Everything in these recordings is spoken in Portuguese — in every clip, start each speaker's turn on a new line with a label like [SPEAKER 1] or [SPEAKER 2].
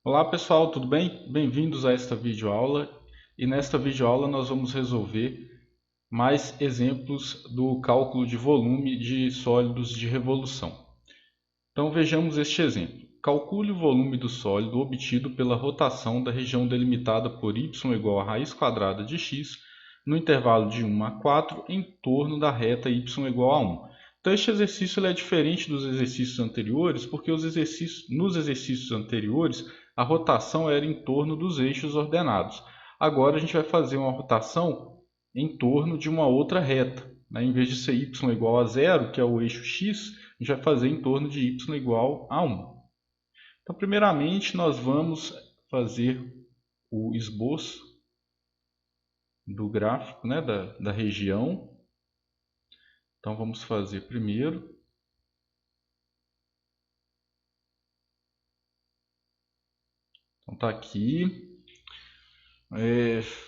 [SPEAKER 1] Olá pessoal, tudo bem? Bem-vindos a esta videoaula e nesta videoaula nós vamos resolver mais exemplos do cálculo de volume de sólidos de revolução. Então vejamos este exemplo. Calcule o volume do sólido obtido pela rotação da região delimitada por y igual a raiz quadrada de x no intervalo de 1 a 4 em torno da reta y igual a 1. Então este exercício é diferente dos exercícios anteriores, porque nos exercícios anteriores a rotação era em torno dos eixos ordenados. Agora a gente vai fazer uma rotação em torno de uma outra reta. Em vez de ser y igual a 0, que é o eixo x, a gente vai fazer em torno de y igual a 1. Então, primeiramente, nós vamos fazer o esboço do gráfico, né, da região. Então, vamos fazer primeiro. Então, está aqui.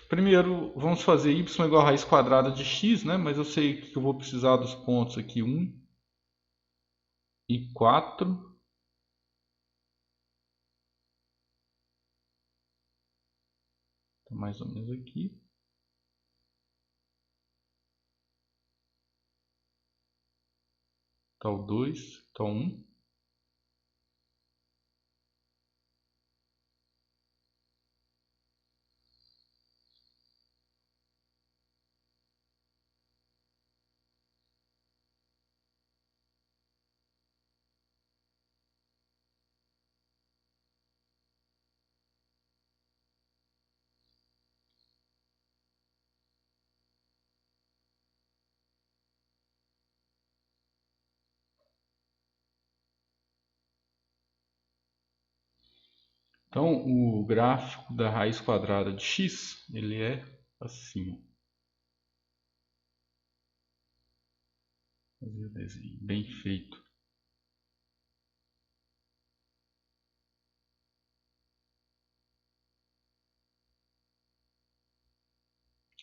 [SPEAKER 1] Primeiro, vamos fazer y igual a raiz quadrada de x, né? Mas eu sei que eu vou precisar dos pontos aqui 1 e 4. Então, mais ou menos aqui. Está o 2, está o 1. Então, o gráfico da raiz quadrada de x, ele é assim. Fazer o desenho bem feito.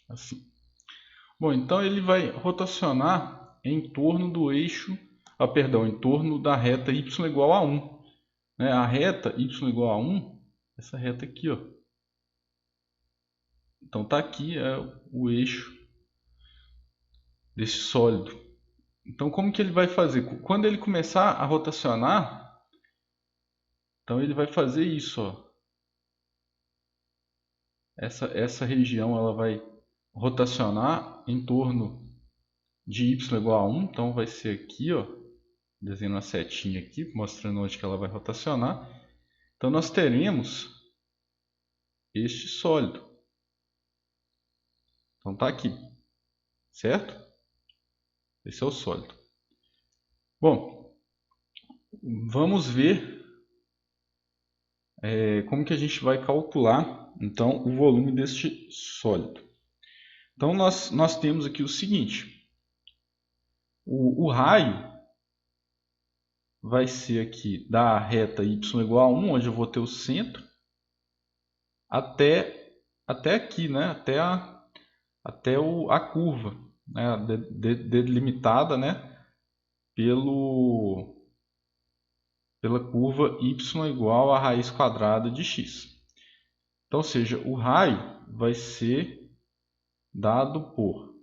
[SPEAKER 1] Assim. Bom, então ele vai rotacionar em torno do eixo, em torno da reta y igual a 1. Né? A reta y igual a 1, essa reta aqui, ó. Então está aqui o eixo desse sólido. Então como que ele vai fazer? Quando ele começar a rotacionar, então ele vai fazer isso, ó. Essa região ela vai rotacionar em torno de y igual a 1, então vai ser aqui, ó, desenhando uma setinha aqui, mostrando onde que ela vai rotacionar. Então nós teremos este sólido. Então está aqui, certo? Esse é o sólido. Bom, vamos ver como que a gente vai calcular então o volume deste sólido. Então nós temos aqui o seguinte: o raio vai ser aqui da reta y igual a 1, onde eu vou ter o centro, até aqui, né? até a curva, né? Delimitada, né? Pela curva y igual a raiz quadrada de x. Então, ou seja, o raio vai ser dado por,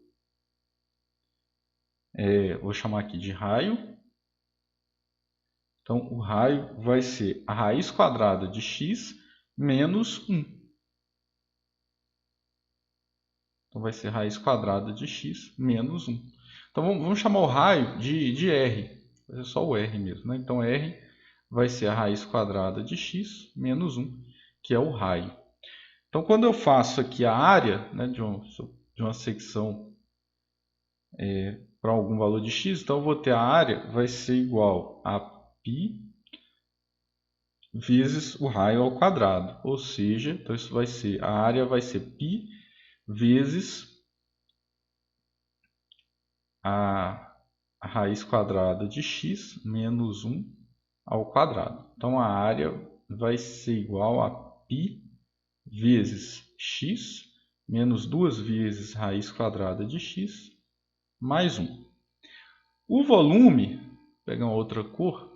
[SPEAKER 1] vou chamar aqui de raio. Então, o raio vai ser a raiz quadrada de x menos 1. Então, vai ser raiz quadrada de x menos 1. Então, vamos chamar o raio de r. Vai ser só o r mesmo, né? Então, r vai ser a raiz quadrada de x menos 1, que é o raio. Então, quando eu faço aqui a área, né, de uma secção para algum valor de x, então eu vou ter a área vai ser igual a π vezes o raio ao quadrado. Ou seja, então isso vai ser, a área vai ser π vezes a raiz quadrada de x menos 1 ao quadrado. Então a área vai ser igual a π vezes x menos 2 vezes raiz quadrada de x mais 1. O volume, vou pegar uma outra cor,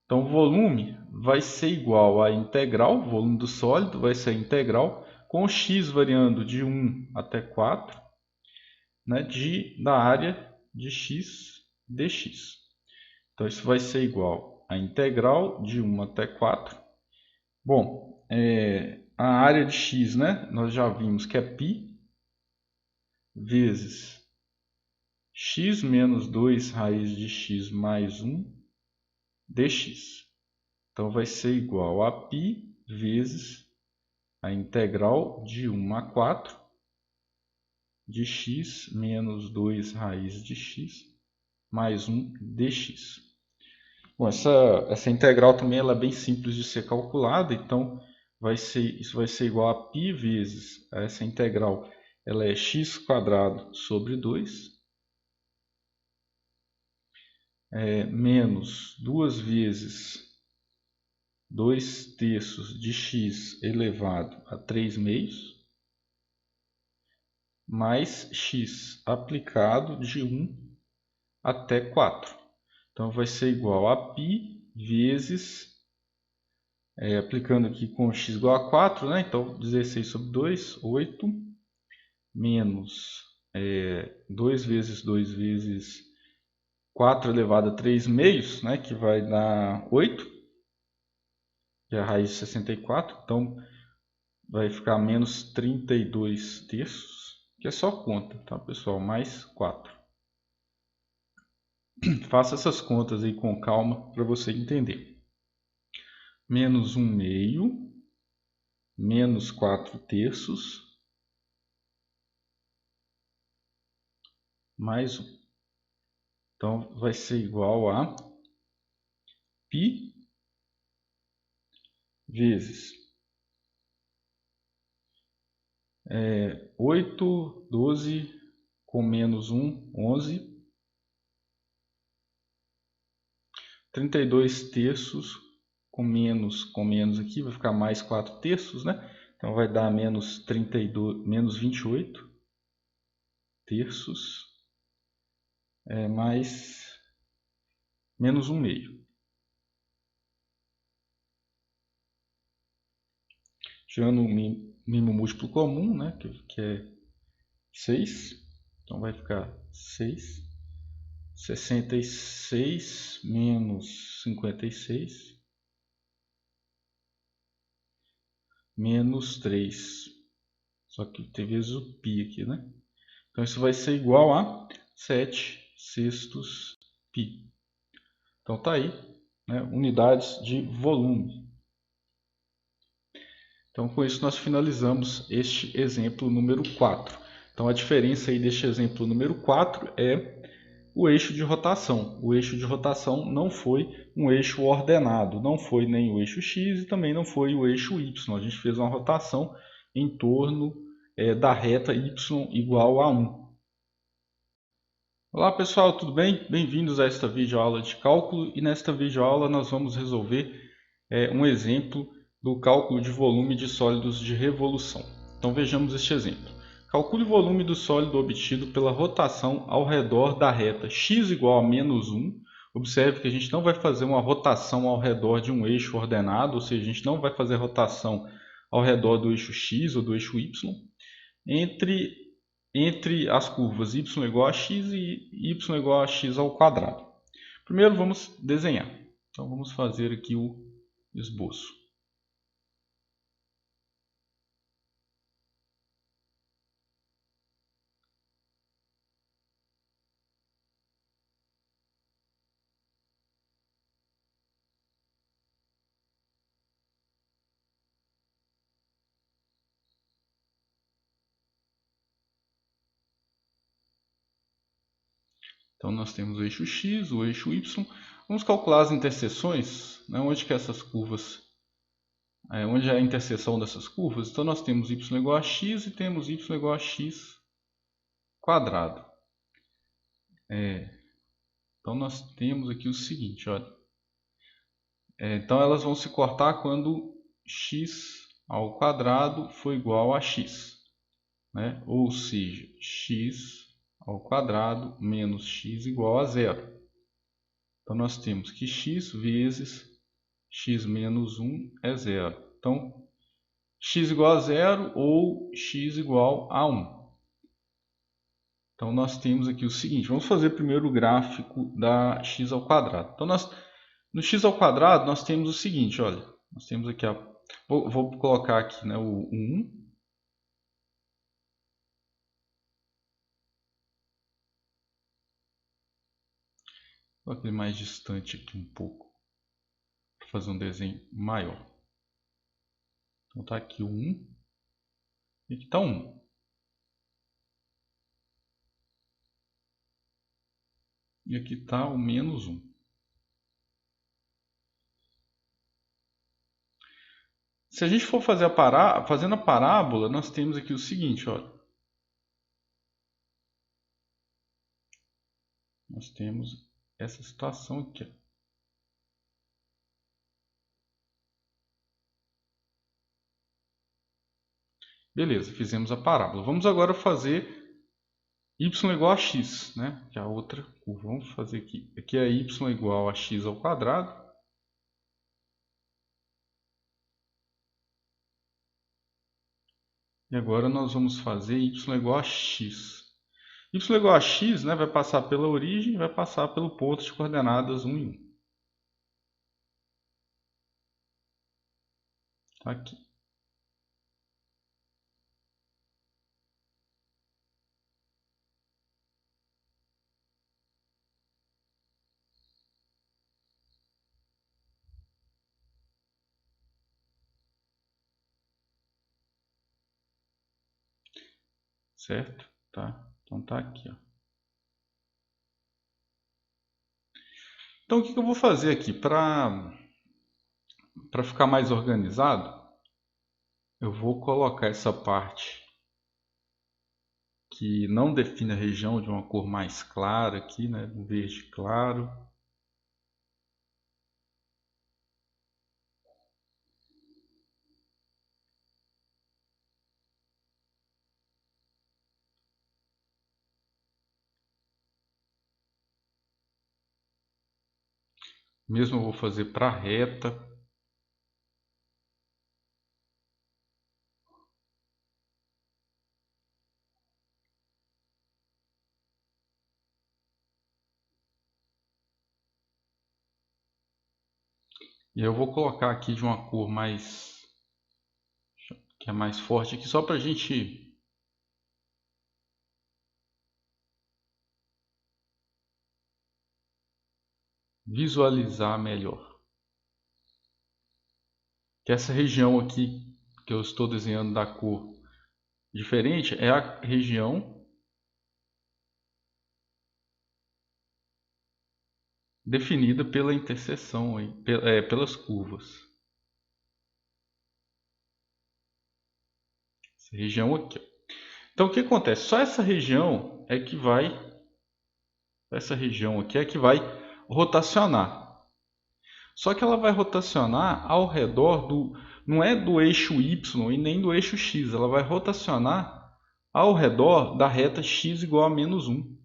[SPEAKER 1] Então, o volume vai ser igual a integral, o volume do sólido vai ser a integral, com x variando de 1 até 4, né, da área de x dx. Então, isso vai ser igual a integral de 1 até 4. Bom, a área de x, né, nós já vimos que é π vezes x menos 2 raiz de x mais 1 dx. Então, vai ser igual a π vezes a integral de 1 a 4 de x menos 2 raiz de x mais 1 dx. Bom, essa integral também ela é bem simples de ser calculada, então isso vai ser igual a π vezes essa integral, ela é x² sobre 2, menos 2 vezes 2 terços de x elevado a 3 meios, mais x aplicado de 1 até 4. Então, vai ser igual a π vezes, aplicando aqui com x igual a 4, né? Então, 16 sobre 2, 8, menos 2 vezes 2 vezes 4 elevado a 3 meios, né? Que vai dar 8, que é a raiz de 64. Então, vai ficar menos 32 terços, que é só conta, tá, pessoal? Mais 4. Faça essas contas aí com calma para você entender. Menos 1 meio, menos 4 terços, mais 1. Então, vai ser igual a π vezes 8, 12, com menos 1, 11, 32 terços, com menos aqui, vai ficar mais 4 terços, né? Então, vai dar menos 32, menos 28 terços, mais menos 1 meio. Tirando o mínimo múltiplo comum, né, que é 6. Então, vai ficar 6. 66 menos 56 menos 3. Só que tem vezes o π aqui, né? Então, isso vai ser igual a 7 sextos π. Então, tá aí, né, unidades de volume. Então, com isso, nós finalizamos este exemplo número 4. Então, a diferença aí deste exemplo número 4 é o eixo de rotação. O eixo de rotação não foi um eixo ordenado, não foi nem o eixo x e também não foi o eixo y. A gente fez uma rotação em torno da reta y igual a 1. Olá pessoal, tudo bem? Bem-vindos a esta videoaula de cálculo, e nesta videoaula nós vamos resolver um exemplo do cálculo de volume de sólidos de revolução. Então vejamos este exemplo. Calcule o volume do sólido obtido pela rotação ao redor da reta x igual a menos 1. Observe que a gente não vai fazer uma rotação ao redor de um eixo ordenado, ou seja, a gente não vai fazer rotação ao redor do eixo x ou do eixo y, entre as curvas y igual a x e y igual a x ao quadrado. Primeiro vamos desenhar. Então vamos fazer aqui o esboço. Então nós temos o eixo x, o eixo y. Vamos calcular as interseções, né? Onde que essas curvas, onde é a interseção dessas curvas. Então nós temos y igual a x e temos y igual a x quadrado. Então nós temos aqui o seguinte, olha. Então elas vão se cortar quando x ao quadrado for igual a x, né? Ou seja, x ao quadrado menos x igual a zero. Então, nós temos que x vezes x menos 1 é zero. Então, x igual a zero ou x igual a 1. Então, nós temos aqui o seguinte, vamos fazer primeiro o gráfico da x ao quadrado. Então, no x ao quadrado, nós temos o seguinte, olha, nós temos aqui, vou colocar aqui, né, o 1. Vou colocar ele mais distante aqui um pouco, para fazer um desenho maior. Então, está aqui o 1, e aqui está o 1. E aqui está o menos 1. Se a gente for fazer fazendo a parábola, nós temos aqui o seguinte, olha. Nós temos essa situação aqui, ó. Beleza, fizemos a parábola. Vamos agora fazer y igual a x, né? Que é a outra curva. Vamos fazer aqui. Aqui é y igual a x ao quadrado. E agora nós vamos fazer y igual a x. Y igual a x, né, vai passar pela origem e vai passar pelo ponto de coordenadas 1 e 1. Tá aqui. Certo? Tá? Então tá aqui, ó. Então o que eu vou fazer aqui para ficar mais organizado? Eu vou colocar essa parte que não define a região de uma cor mais clara aqui, né? Um verde claro. Mesmo eu vou fazer para a reta. E eu vou colocar aqui de uma cor mais, que é mais forte aqui, só para a gente visualizar melhor. Que essa região aqui que eu estou desenhando da cor diferente é a região definida pela interseção, pelas curvas. Essa região aqui. Então o que acontece? Só essa região é que vai, essa região aqui é que vai rotacionar. Só que ela vai rotacionar ao redor não é do eixo Y e nem do eixo X, ela vai rotacionar ao redor da reta x igual a menos 1.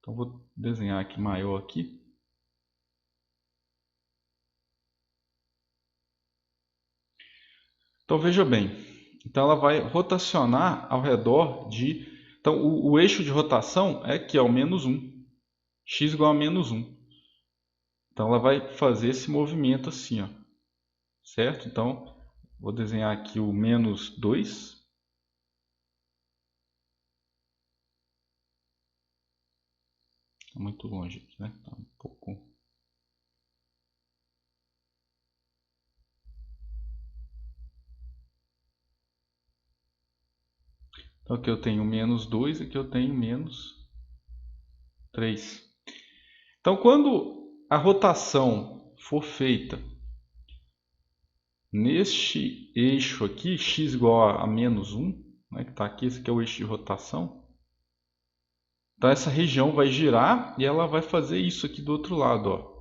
[SPEAKER 1] Então vou desenhar aqui maior aqui. Então veja bem, então ela vai rotacionar ao redor de... Então o eixo de rotação é aqui, é o menos 1. X igual a menos 1. Então ela vai fazer esse movimento assim, ó. Certo? Então vou desenhar aqui o menos 2. Está muito longe aqui, né? Está um pouco... Então aqui eu tenho menos 2, aqui eu tenho menos 3. Então quando a rotação for feita neste eixo aqui, x igual a menos 1, né, que está aqui, esse aqui é o eixo de rotação. Então essa região vai girar e ela vai fazer isso aqui do outro lado, ó.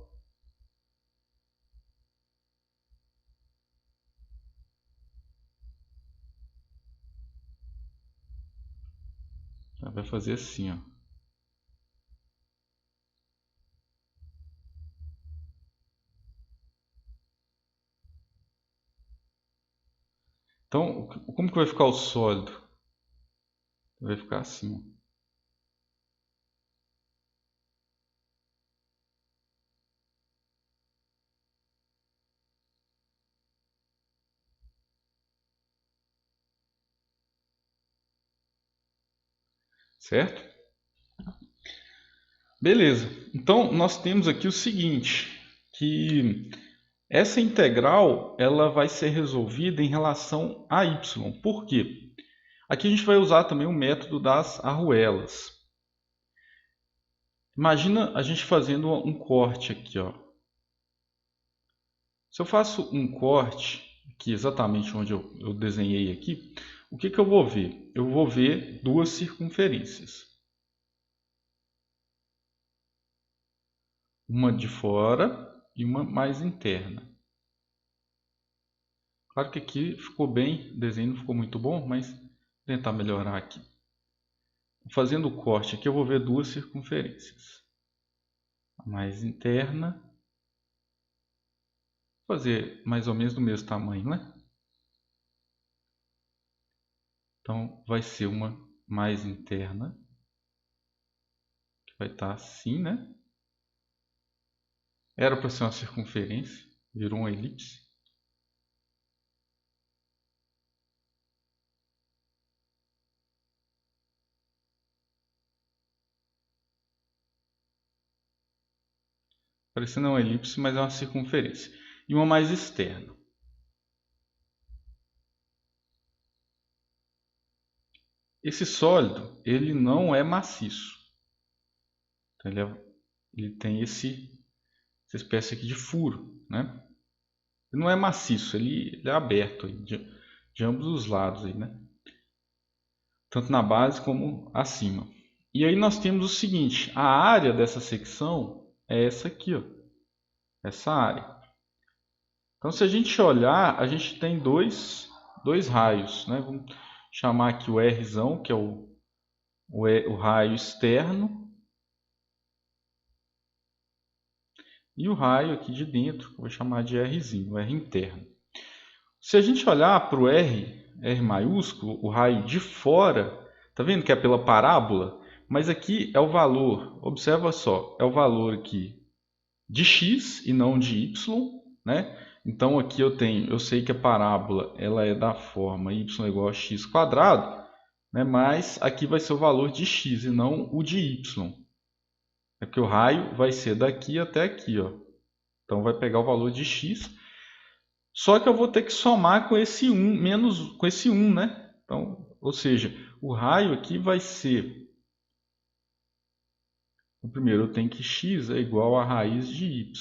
[SPEAKER 1] Ela vai fazer assim, ó. Então, como que vai ficar o sólido? Vai ficar assim, ó. Certo? Beleza. Então, nós temos aqui o seguinte, que essa integral ela vai ser resolvida em relação a y. Por quê? Aqui a gente vai usar também o método das arruelas. Imagina a gente fazendo um corte aqui, ó. Se eu faço um corte, aqui exatamente onde eu desenhei aqui, o que eu vou ver? Eu vou ver duas circunferências. Uma de fora e uma mais interna. Claro que aqui ficou bem, o desenho não ficou muito bom, mas vou tentar melhorar aqui. Fazendo o corte aqui eu vou ver duas circunferências. A mais interna, vou fazer mais ou menos do mesmo tamanho, né? Então vai ser uma mais interna, que vai estar assim, né? Era para ser uma circunferência, virou uma elipse. Parecendo uma elipse, mas é uma circunferência. E uma mais externa. Esse sólido, ele não é maciço. Então, ele tem essa espécie aqui de furo, né? Ele não é maciço, ele é aberto aí, de ambos os lados aí, né? Tanto na base como acima. E aí nós temos o seguinte, a área dessa secção é essa aqui, ó, essa área. Então se a gente olhar, a gente tem dois raios, né? Vamos chamar aqui o Rzão, que é o raio externo, e o raio aqui de dentro, que eu vou chamar de Rzinho, o R interno. Se a gente olhar para o R maiúsculo, o raio de fora, tá vendo que é pela parábola? Mas aqui é o valor, observa só, é o valor aqui de x e não de y, né? Então aqui eu sei que a parábola ela é da forma y igual a x quadrado, né? Mas aqui vai ser o valor de x e não o de y. É porque o raio vai ser daqui até aqui, ó. Então vai pegar o valor de x. Só que eu vou ter que somar com esse 1, menos com esse 1, né? Então, ou seja, o raio aqui vai ser... Primeiro, eu tenho que x é igual a raiz de y.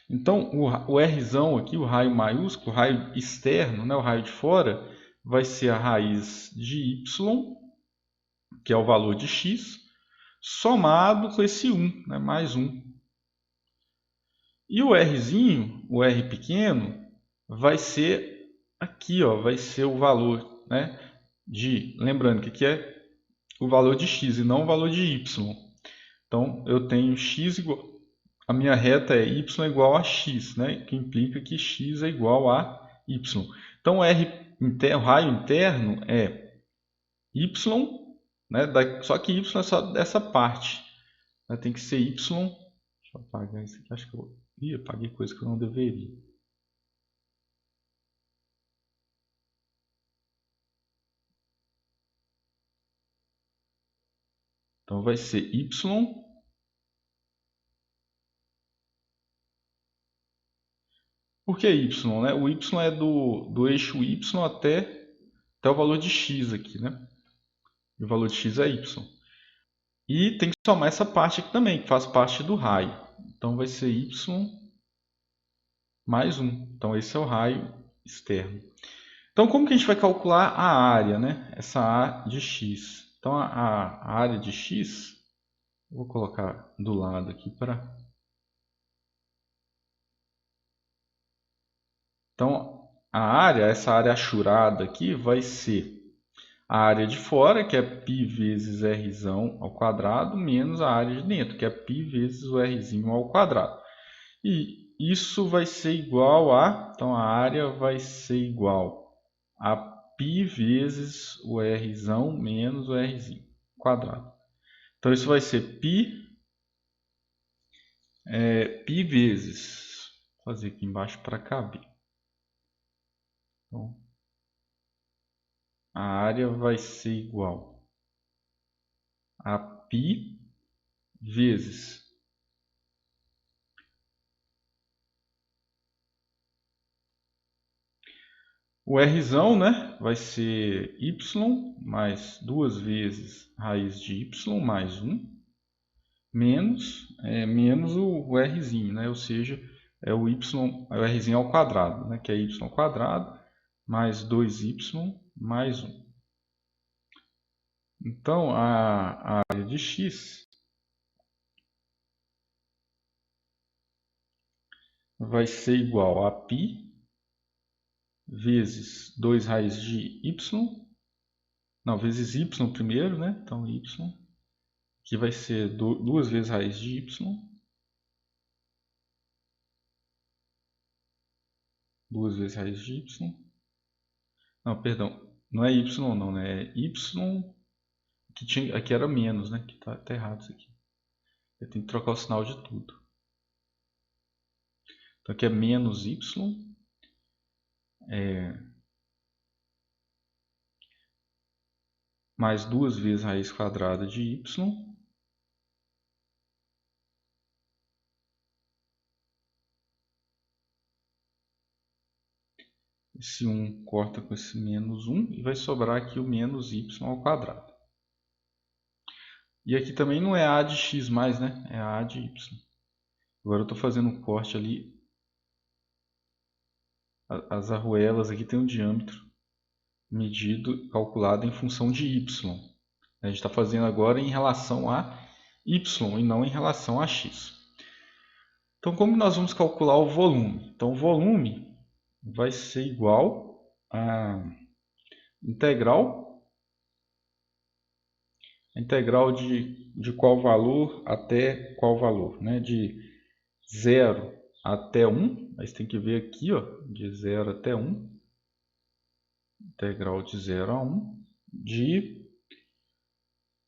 [SPEAKER 1] Então, o Rzão aqui, o raio maiúsculo, o raio externo, né, o raio de fora, vai ser a raiz de y, que é o valor de x, somado com esse 1, né, mais 1. E o Rzinho, o R pequeno, vai ser aqui, ó, vai ser o valor, né, lembrando que aqui é o valor de x e não o valor de y. Então, eu tenho x igual, a minha reta é y igual a x, né, que implica que x é igual a y. Então, o raio interno é y, né, só que y é só dessa parte. Né, tem que ser y. Deixa eu apagar isso aqui, acho que eu apaguei coisa que eu não deveria. Então vai ser y. Por que y? Né? O y é do eixo y até o valor de x aqui, né? E o valor de x é y. E tem que somar essa parte aqui também, que faz parte do raio. Então vai ser y mais 1. Então esse é o raio externo. Então como que a gente vai calcular a área, né? Essa A de x. Então a área de x, vou colocar do lado aqui para... Então a área, essa área achurada aqui, vai ser a área de fora, que é π vezes Rzão ao quadrado, menos a área de dentro, que é π vezes o Rzinho ao quadrado. E isso vai ser igual a... Então a área vai ser igual a π vezes o Rzão menos o Rzinho quadrado. Então isso vai ser π vezes, vou fazer aqui embaixo para caber. Então, a área vai ser igual a π vezes o Rzão, né, vai ser y mais 2 vezes raiz de y mais 1 menos o Rzinho, né, ou seja, é o Rzinho ao quadrado, né, que é y ao quadrado mais 2y mais 1. Então, a área de x vai ser igual a π vezes 2 raiz de y, não, vezes y primeiro, né? Então, y, que vai ser 2 vezes raiz de y, 2 vezes raiz de y, não, perdão, não é y não, né? É y, que tinha, aqui era menos, né? Que tá errado isso aqui. Eu tenho que trocar o sinal de tudo. Então, aqui é menos y, mais 2 vezes raiz quadrada de y, esse 1 corta com esse menos 1 e vai sobrar aqui o menos y ao quadrado. E aqui também não é a de x mais, né? É a de y. Agora eu estou fazendo um corte ali. As arruelas aqui têm um diâmetro medido, calculado em função de y. A gente está fazendo agora em relação a y e não em relação a x. Então, como nós vamos calcular o volume? Então, o volume vai ser igual a integral de qual valor até qual valor, né? De 0 até 1, mas tem que ver aqui, ó, de 0 até 1, integral de 0 a 1, de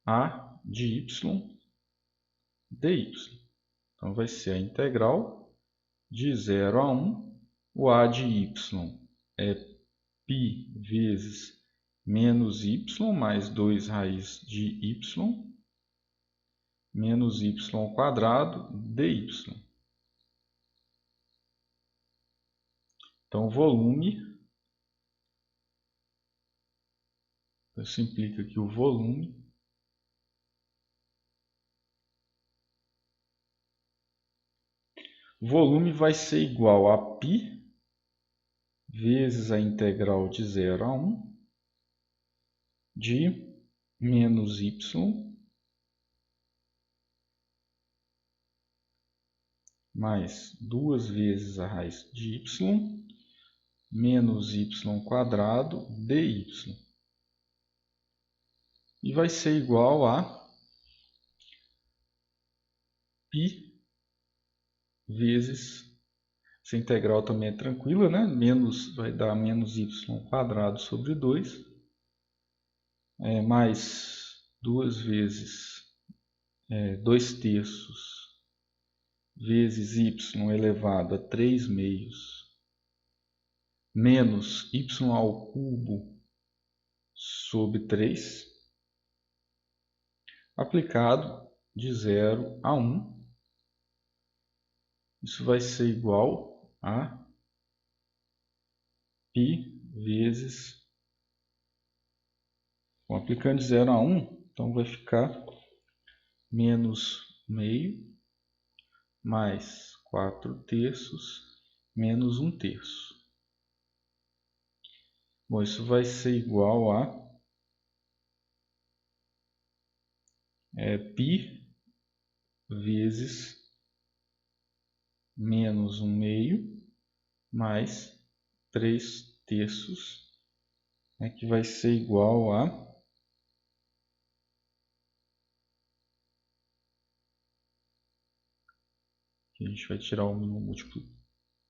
[SPEAKER 1] a de y dy. Então vai ser a integral de 0 a 1, o a de y é π vezes menos y mais 2 raiz de y menos y ao quadrado dy. Então, o volume, isso implica que o volume vai ser igual a π vezes a integral de 0 a 1 de menos y mais 2 vezes a raiz de y menos y ao quadrado dy. E vai ser igual a π vezes, essa integral também é tranquila, né? Menos, vai dar menos y ao quadrado sobre 2, mais 2 vezes 2 terços vezes y elevado a 3 meios menos y ao cubo sobre 3, aplicado de 0 a 1. Isso vai ser igual a π vezes, bom, aplicando de 0 a 1, então vai ficar menos meio mais 4 terços menos 1 terço. Bom, isso vai ser igual a π vezes menos 1 meio mais 3 terços, né, que vai ser igual a a gente vai tirar o mínimo múltiplo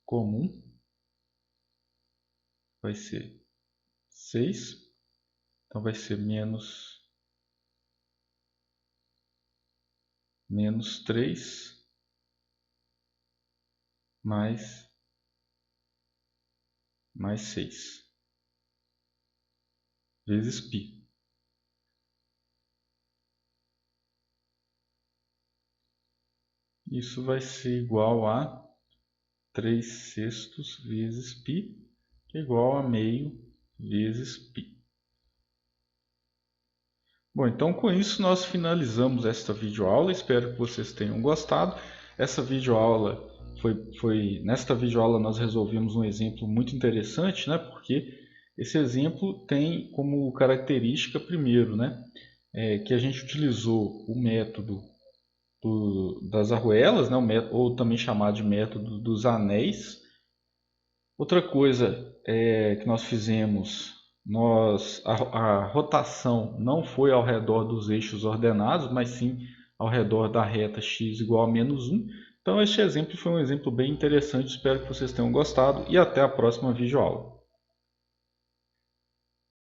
[SPEAKER 1] comum, vai ser 6. Então vai ser menos 3 mais 6 vezes π. Isso vai ser igual a 3/6 vezes π, que é igual a meio vezes π. Bom, então com isso nós finalizamos esta videoaula. Espero que vocês tenham gostado. Essa videoaula nesta videoaula nós resolvemos um exemplo muito interessante, né? Porque esse exemplo tem como característica, primeiro, né? Que a gente utilizou o método das arruelas, né? Ou também chamado de método dos anéis. Outra coisa que nós fizemos, a rotação não foi ao redor dos eixos ordenados, mas sim ao redor da reta x igual a menos 1. Então este exemplo foi um exemplo bem interessante, espero que vocês tenham gostado e até a próxima videoaula.